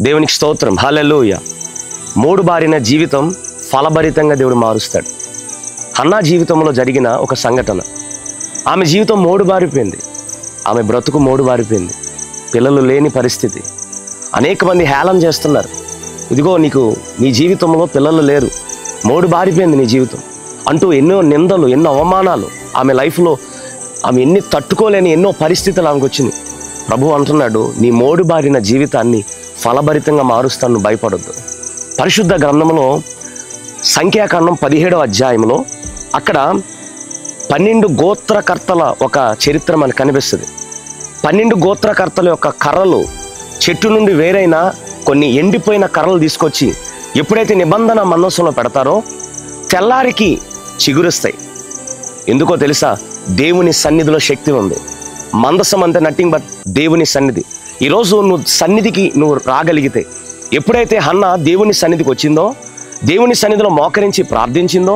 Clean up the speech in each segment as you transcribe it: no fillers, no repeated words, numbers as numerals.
దేవునికి స్తోత్రం, హల్లెలూయా. మూడు బారిన జీవితం ఫలభరితంగా దేవుడు మారుస్తాడు. హన్నా జీవితంలో జరిగిన ఒక సంఘటన. ఆమె జీవితం మూడు బారిపోయింది. ఆమె బ్రతుకు మూడు బారిపోయింది. పిల్లలు లేని పరిస్థితి. అనేక మంది హేళన చేస్తున్నారు, ఇదిగో నీ జీవితంలో పిల్లలు లేరు, మూడు బారిపోయింది నీ జీవితం అంటూ ఎన్నో నిందలు, ఎన్నో అవమానాలు ఆమె లైఫ్లో ఆమె ఎన్ని తట్టుకోలేని ఎన్నో పరిస్థితులు ఆమెకు వచ్చింది. ప్రభు అంటున్నాడు, నీ మూడు బారిన జీవితాన్ని ఫలభరితంగా మారుస్తాను, భయపడొద్దు. పరిశుద్ధ గ్రంథంలో సంఖ్యాకాండం 17వ అధ్యాయంలో అక్కడ 12 గోత్రకర్తల ఒక చరిత్ర మనకు కనిపిస్తుంది. 12 గోత్రకర్తల యొక్క కర్రలు చెట్టు నుండి వేరైన కొన్ని ఎండిపోయిన కర్రలు తీసుకొచ్చి ఎప్పుడైతే నిబంధన మందసంలో పెడతారో తెల్లారికి చిగురుస్తాయి. ఎందుకో తెలుసా? దేవుని సన్నిధిలో శక్తి ఉంది. మందసం అంతే నథింగ్ బట్ దేవుని సన్నిధి. ఈరోజు సన్నిధికి రాగలిగితే, ఎప్పుడైతే హన్నా దేవుని సన్నిధికి వచ్చిందో, దేవుని సన్నిధిలో మోకరించి ప్రార్థించిందో,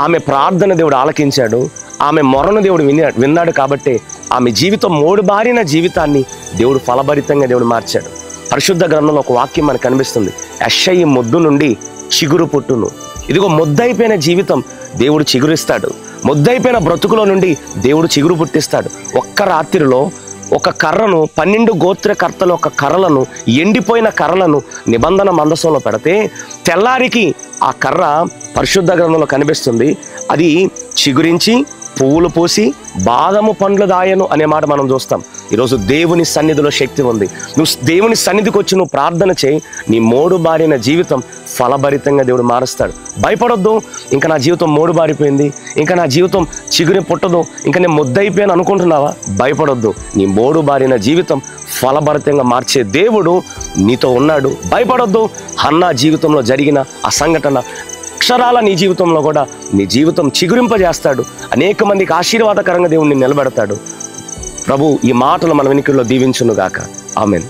ఆమె ప్రార్థన దేవుడు ఆలకించాడు, ఆమె మొరను దేవుడు విన్నాడు. కాబట్టి ఆమె జీవితం మూడు బారిన జీవితాన్ని దేవుడు ఫలభరితంగా దేవుడు మార్చాడు. పరిశుద్ధ గ్రంథంలో ఒక వాక్యం మనకు కనిపిస్తుంది, యెషయి మొద్దు నుండి చిగురు పుట్టును. ఇదిగో మొద్దైపోయిన జీవితం దేవుడు చిగురిస్తాడు. మొద్దైపోయిన బ్రతుకులో నుండి దేవుడు చిగురు పుట్టిస్తాడు. ఒక్క రాత్రిలో ఒక కర్రను 12 గోత్రకర్తల ఒక కర్రలను, ఎండిపోయిన కర్రలను నిబంధన మందసంలో పెడితే తెల్లారికి ఆ కర్ర పరిశుద్ధ గ్రంథంలో కనిపిస్తుంది, అది చిగురించి పువ్వులు పూసి బాదము పండ్లు దాయను అనే మాట మనం చూస్తాం. ఈరోజు దేవుని సన్నిధిలో శక్తి ఉంది. నువ్వు దేవుని సన్నిధికి వచ్చి నువ్వు ప్రార్థన చేయి, నీ మూడు బారిన జీవితం ఫలభరితంగా దేవుడు మారుస్తాడు. భయపడొద్దు, ఇంకా నా జీవితం మూడు బారిపోయింది, ఇంకా నా జీవితం చిగురి పుట్టదు, ఇంకా నేను ముద్దయిపోయాను అనుకుంటున్నావా? భయపడొద్దు, నీ మూడు బారిన జీవితం ఫలభరితంగా మార్చే దేవుడు నీతో ఉన్నాడు. భయపడొద్దు. హన్నా జీవితంలో జరిగిన ఆ సంఘటన అక్షరాల నీ జీవితంలో కూడా నీ జీవితం చిగురింపజేస్తాడు. అనేక మందికి ఆశీర్వాదకరంగా దేవుడిని నిలబెడతాడు. ప్రభు ఈ మాటలు మన వెనుకల్లో దీవించునుగాక. ఆమేన్.